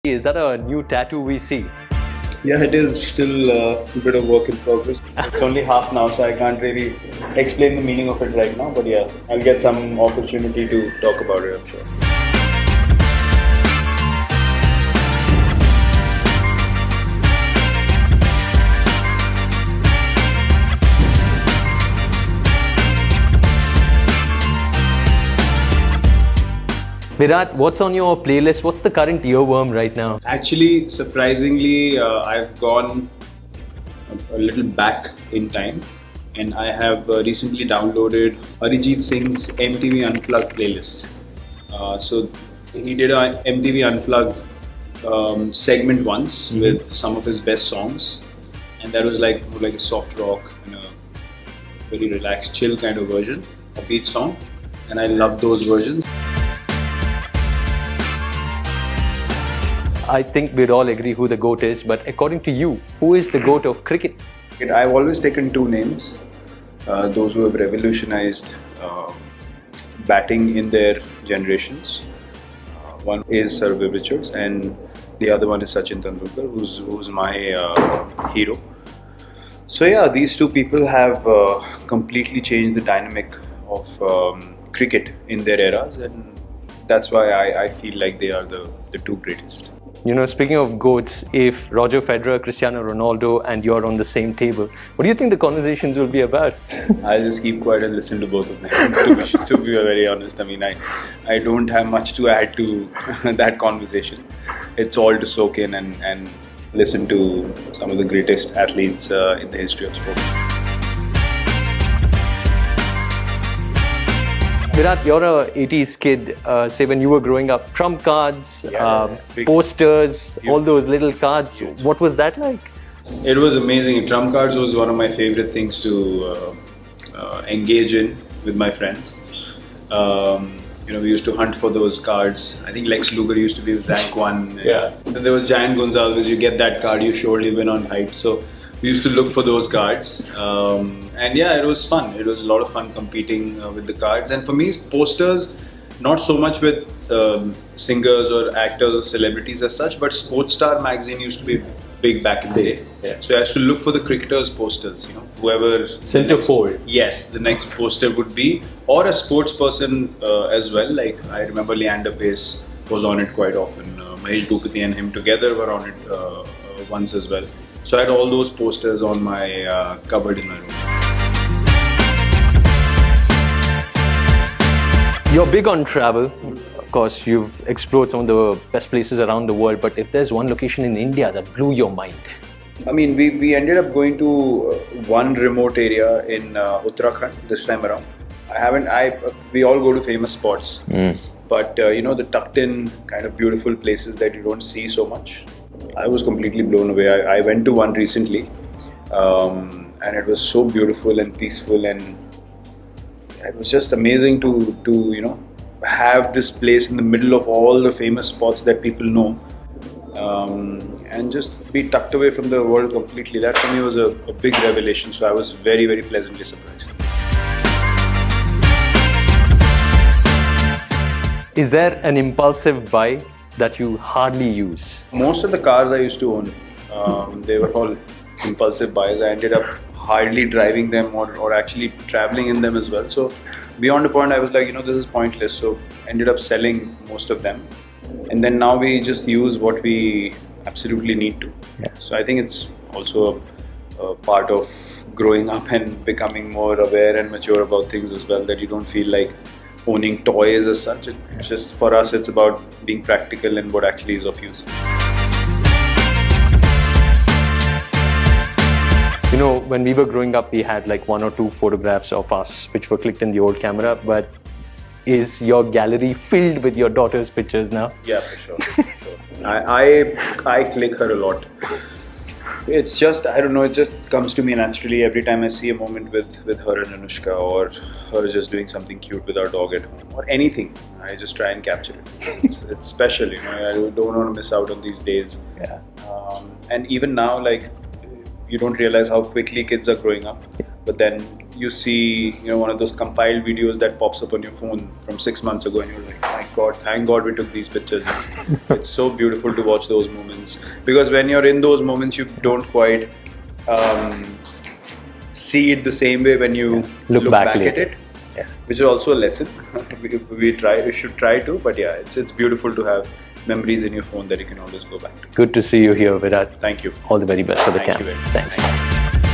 Is that a new tattoo we see? Yeah, it is still a bit of work in progress. It's only half now, so I can't really explain the meaning of it right now. But yeah, I'll get some opportunity to talk about it, I'm sure. Virat, what's on your playlist? What's the current earworm right now? Actually, surprisingly, I've gone a little back in time, and I have recently downloaded Arijit Singh's MTV Unplugged playlist. So he did a MTV Unplugged segment once with some of his best songs, and that was like more like a soft rock and a very relaxed, chill kind of version of each song, and I love those versions. I think we'd all agree who the GOAT is, but according to you, who is the GOAT of cricket? I've always taken two names, those who have revolutionized batting in their generations. One is Sir Viv Richards, and the other one is Sachin Tendulkar, who's my hero. So yeah, these two people have completely changed the dynamic of cricket in their eras, and that's why I feel like they are the two greatest. You know, speaking of GOATs, if Roger Federer, Cristiano Ronaldo and you're on the same table, what do you think the conversations will be about? I'll just keep quiet and listen to both of them, to be very honest. I mean, I don't have much to add to that conversation. It's all to soak in and listen to some of the greatest athletes in the history of sport. Virat, you're a 80s kid. Say when you were growing up, trump cards, posters, all those little cards. What was that like? It was amazing. Trump cards was one of my favorite things to engage in with my friends. You know, we used to hunt for those cards. I think Lex Luger used to be rank 1. Yeah. Then there was Giant Gonzalez. You get that card, you surely win on height. So we used to look for those cards, and yeah, it was fun. It was a lot of fun competing with the cards. And for me, posters, not so much with singers or actors or celebrities as such, but Sports Star magazine used to be big back in the day. Yeah. So I used to look for the cricketers' posters. You know, whoever Centerfold. Yes, the next poster would be, or a sports person as well. Like I remember Leander Pace was on it quite often. Mahesh Bhupathi and him together were on it once as well. So I had all those posters on my cupboard in my room. You're big on travel. Of course, you've explored some of the best places around the world, but if there's one location in India that blew your mind? I mean, we ended up going to one remote area in Uttarakhand this time around. We all go to famous spots, but you know, the tucked in kind of beautiful places that you don't see so much. I was completely blown away. I went to one recently, and it was so beautiful and peaceful, and it was just amazing to you know, have this place in the middle of all the famous spots that people know, and just be tucked away from the world completely. That for me was a big revelation. So I was very, very pleasantly surprised. Is there an impulsive buy that you hardly use? Most of the cars I used to own, they were all impulsive buys. I ended up hardly driving them or actually traveling in them as well. So beyond a point, I was like, you know, this is pointless. So ended up selling most of them. And then now we just use what we absolutely need to. Yeah. So I think it's also a part of growing up and becoming more aware and mature about things as well, that you don't feel like owning toys as such. It's just, for us, it's about being practical and what actually is of use. You know, when we were growing up, we had like 1 or 2 photographs of us which were clicked in the old camera, but is your gallery filled with your daughter's pictures now? Yeah, for sure. For sure. I click her a lot. It's just, I don't know, it just comes to me naturally every time I see a moment with her and Anushka, or her just doing something cute with our dog at home, or anything. I just try and capture it. It's special, you know. I don't want to miss out on these days. Yeah. And even now, like, you don't realize how quickly kids are growing up. But then you see, one of those compiled videos that pops up on your phone from 6 months ago, and you're like, my God, thank God we took these pictures. It's so beautiful to watch those moments, because when you're in those moments, you don't quite see it the same way when you look back at it. Yeah. Which is also a lesson. we should try to, but yeah, it's beautiful to have memories in your phone that you can always go back to. Good to see you here, Virat. Thank you. All the very best for the Thank camp. you very much. Thanks.